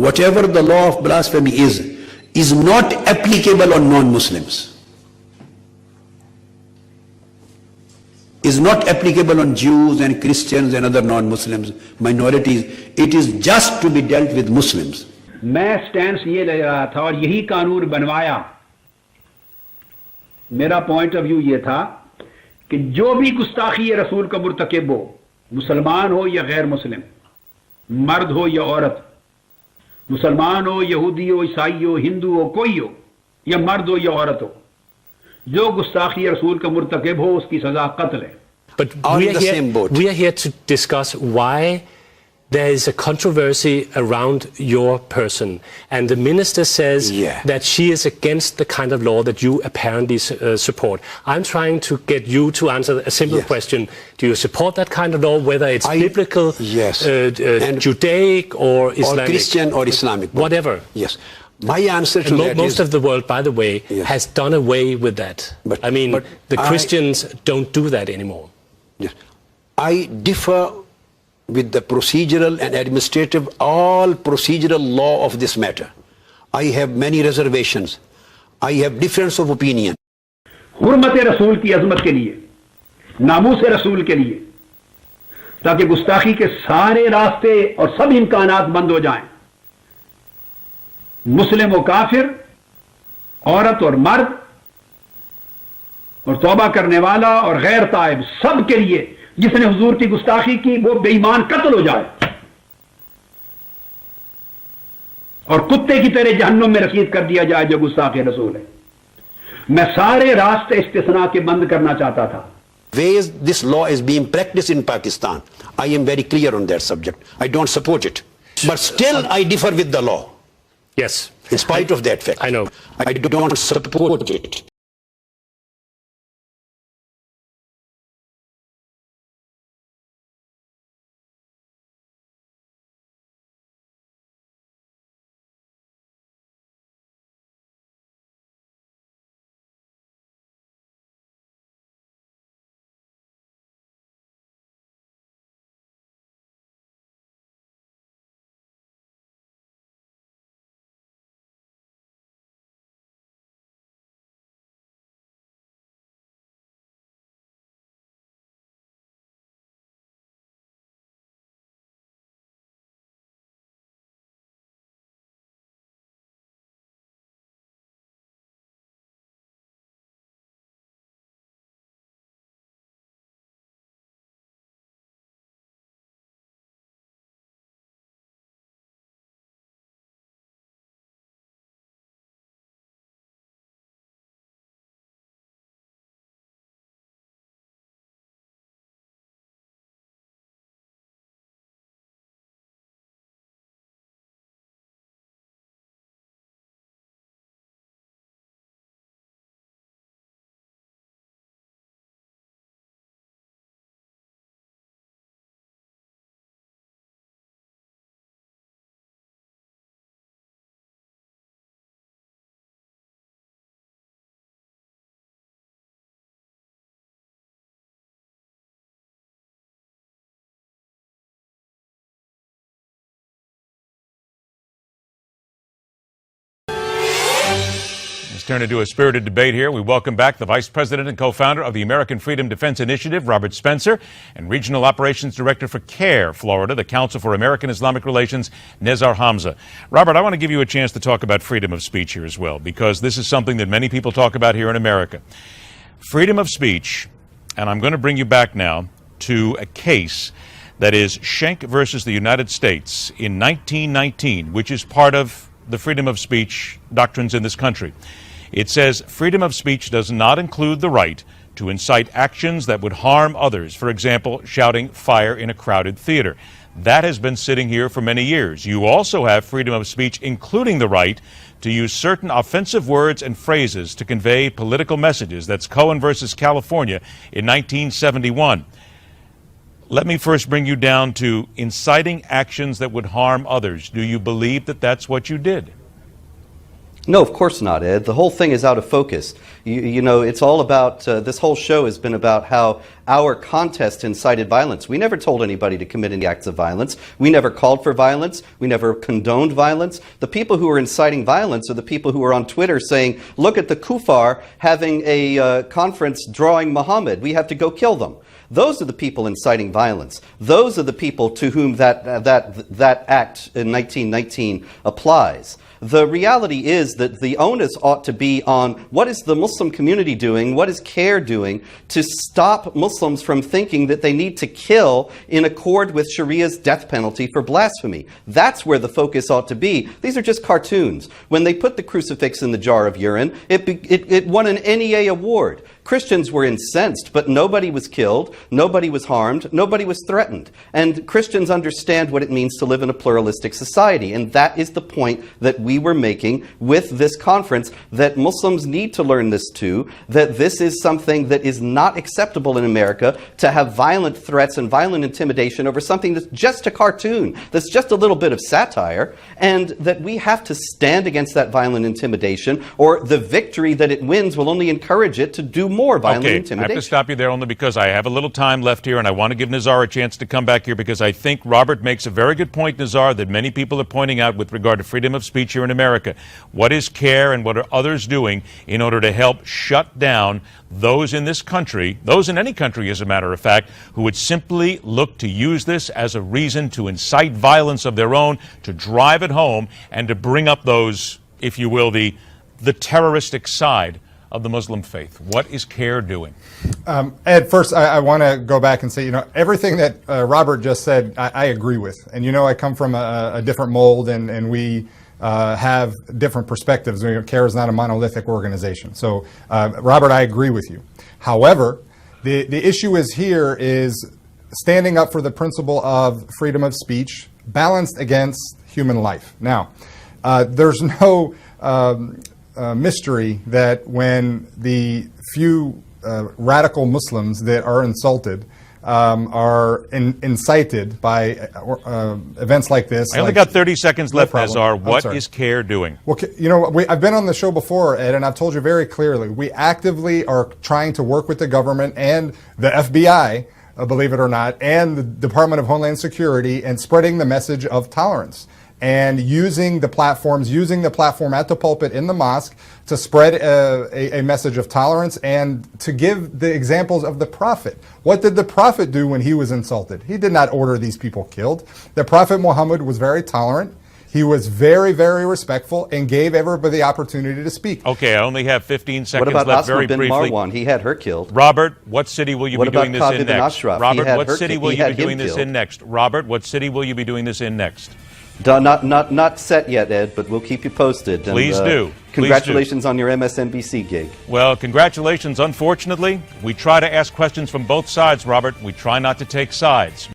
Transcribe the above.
whatever the law of blasphemy is not applicable on non-Muslims. Is not applicable on Jews and Christians and other non-Muslims, minorities. It is just to be dealt with Muslims. मैं stance ये ले रहा था और यही कानून बनवाया. मेरा पॉइंट ऑफ व्यू ये था कि जो भी गुस्ताखी रसूल का मुर्तकिब हो, मुसलमान हो या गैर मुस्लिम, मर्द हो या औरत, मुसलमान हो, यहूदी हो, ईसाई हो, हिंदू हो, कोई हो, या मर्द हो या औरत हो, जो गुस्ताखी रसूल का मुर्तकिब हो उसकी सजा कत्ल है. But we are here to discuss why there is a controversy around your person, and the minister says that she is against the kind of law that you apparently support. I'm trying to get you to answer a simple question. Do you support that kind of law, whether it's biblical, Judaic or Islamic? Or Christian or Islamic. Whatever. Yes. My answer to that most of the world, by the way, has done away with that. I mean, the Christians don't do that anymore. Yes. I differ with the procedural and administrative, all procedural law of this matter. I have many reservations. I have difference of opinion. हुर्मत रसूल की अजमत के लिए, नामूस रसूल के लिए, ताकि गुस्ताखी के सारे रास्ते और सब इम्कानात बंद हो जाएं. मुस्लिम और काफिर, औरत और मर्द, और तौबा करने वाला और गैर ताइब, सब के लिए जिसने हुजूर की गुस्ताखी की वो बेईमान कत्ल हो जाए और कुत्ते की तरह जहन्नुम में रसीद कर दिया जाए जो गुस्ताखे रसूल है. मैं सारे रास्ते इस्तिस्ना के बंद करना चाहता था. Ways this law is being practiced in Pakistan, I am very clear on that subject. I don't support it, but still I differ with the law. Yes. In spite of that fact. I know. I don't support it. Turn to do a spirited debate here. We welcome back the Vice President and co-founder of the American Freedom Defense Initiative, Robert Spencer, and Regional Operations Director for CARE, Florida, the Council for American Islamic Relations, Nezar Hamza. Robert, I want to give you a chance to talk about freedom of speech here as well, because this is something that many people talk about here in America. Freedom of speech, and I'm going to bring you back now to a case that is Schenck versus the United States in 1919, which is part of the freedom of speech doctrines in this country. It says freedom of speech does not include the right to incite actions that would harm others, for example, shouting fire in a crowded theater. That has been sitting here for many years. You also have freedom of speech, including the right to use certain offensive words and phrases to convey political messages. That's Cohen versus California in 1971. Let me first bring you down to inciting actions that would harm others. Do you believe that that's what you did? No, of course not, Ed. The whole thing is out of focus. You know, it's all about, this whole show has been about how our contest incited violence. We never told anybody to commit any acts of violence. We never called for violence. We never condoned violence. The people who are inciting violence are the people who are on Twitter saying, look at the kuffar having a conference drawing Muhammad. We have to go kill them. Those are the people inciting violence. Those are the people to whom that act in 1919 applies. The reality is that the onus ought to be on what is the Muslim community doing, what is CARE doing to stop Muslims from thinking that they need to kill in accord with Sharia's death penalty for blasphemy. That's where the focus ought to be. These are just cartoons. When they put the crucifix in the jar of urine, it won an NEA award. Christians were incensed, but nobody was killed, nobody was harmed, nobody was threatened. And Christians understand what it means to live in a pluralistic society. And that is the point that we were making with this conference, that Muslims need to learn this too, that this is something that is not acceptable in America, to have violent threats and violent intimidation over something that's just a cartoon, that's just a little bit of satire, and that we have to stand against that violent intimidation, or the victory that it wins will only encourage it to do more violent intimidation. I have to stop you there only because I have a little time left here, and I want to give Nizar a chance to come back here, because I think Robert makes a very good point, Nizar, that many people are pointing out with regard to freedom of speech here in America. What is CARE and what are others doing in order to help shut down those in this country, those in any country as a matter of fact, who would simply look to use this as a reason to incite violence of their own, to drive it home, and to bring up those, if you will, the terroristic side of the Muslim faith? What is CARE doing? Ed, first, I want to go back and say, you know, everything that Robert just said, I agree with. And, you know, I come from a different mold, and we have different perspectives. You know, CARE is not a monolithic organization. So, Robert, I agree with you. However, the issue is standing up for the principle of freedom of speech balanced against human life. Now, there's no mystery that when the few radical Muslims that are insulted are incited by events like this. I only got 30 seconds left, Nizar. What is CARE doing? Well, you know, I've been on the show before, Ed, and I've told you very clearly, we actively are trying to work with the government and the FBI, believe it or not, and the Department of Homeland Security, and spreading the message of tolerance. And using the platform at the pulpit in the mosque to spread a message of tolerance and to give the examples of the Prophet. What did the Prophet do when he was insulted? He did not order these people killed. The Prophet Muhammad was very tolerant. He was very, very respectful and gave everybody the opportunity to speak. Okay, I only have 15 seconds what about left. Asma Very bin briefly. Marwan? He had her killed. Robert, what city will you be doing this in next? Ashraf? Robert, what city will you be doing this in next? Robert, what city will you be doing this in next? Not set yet, Ed, but we'll keep you posted. Please do. Congratulations on your MSNBC gig. Well, congratulations. Unfortunately, we try to ask questions from both sides, Robert. We try not to take sides.